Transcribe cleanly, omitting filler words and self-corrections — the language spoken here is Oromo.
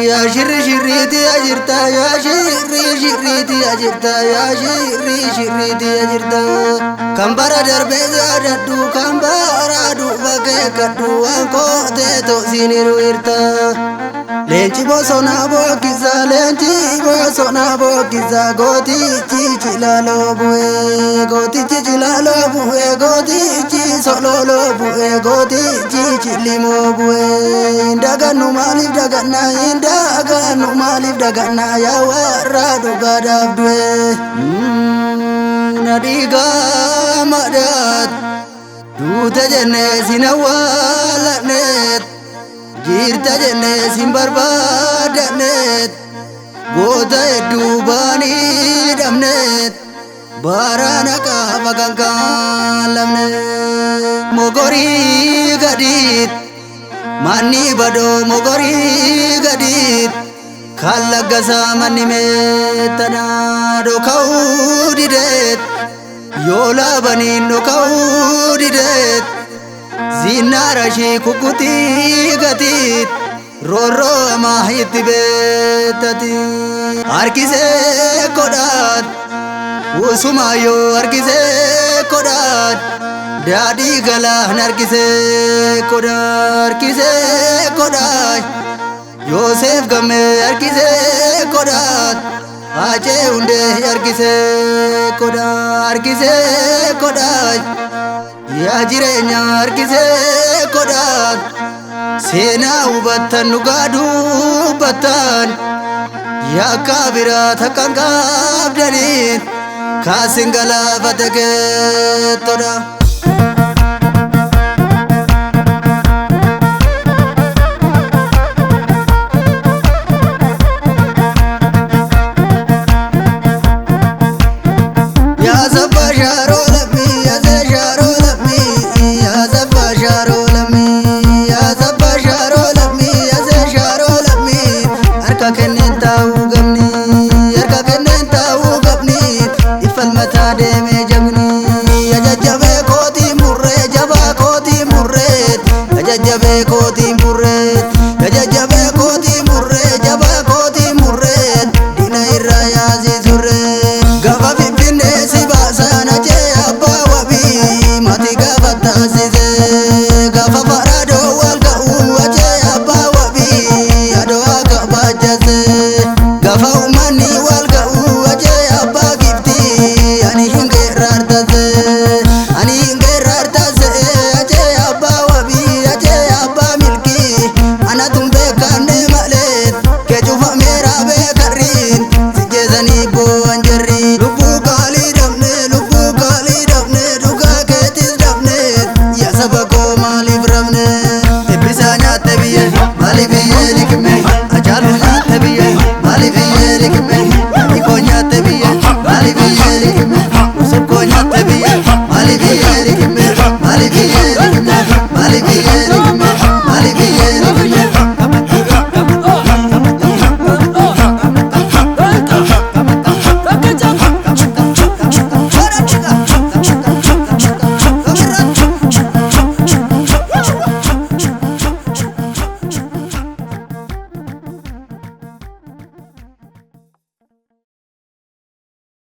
يا شري شريتي أجرتا يا شري شريتي أجرتا يا شري شريتي أجرتا كمبرا دربي زاددو كمبرا دو بكيكدو أنكو تيتو سينيرو إرتا Leenci bosona bookisa leenci bosona bookisa gootichi chilaaloo bu'ee gootichi chilaaloo bu'ee gootichi sololoo bu'ee gootichi chilimoo bu'ee dagannu maaliif dagannaa dagannu maaliif dagannaa yaa warra dhugaadhaaf du'ee nadhiigaa madhaat duute jennee sin awwaalanneet jirta jennee sin barbaadanneet goota hedduu baanii dhabneet baaraana qaafa kan kaalamneet mogorii gadiit manni badoo mogorii gadiit kan laggasaa manni meettanaa dhoka'uu dideet yoo laabaniin dhoka'uu dideet Zinara shi kukuti gatit roro ama itti betati arkise kodat usuma yo arkise kodat dadi galan arkise kodat Yosef game arkise kodat ache unde arkise kodat Ya jirenya arkise kodat sena ubatan nugadu batan ya kabira takangab danit kasingala fatake toda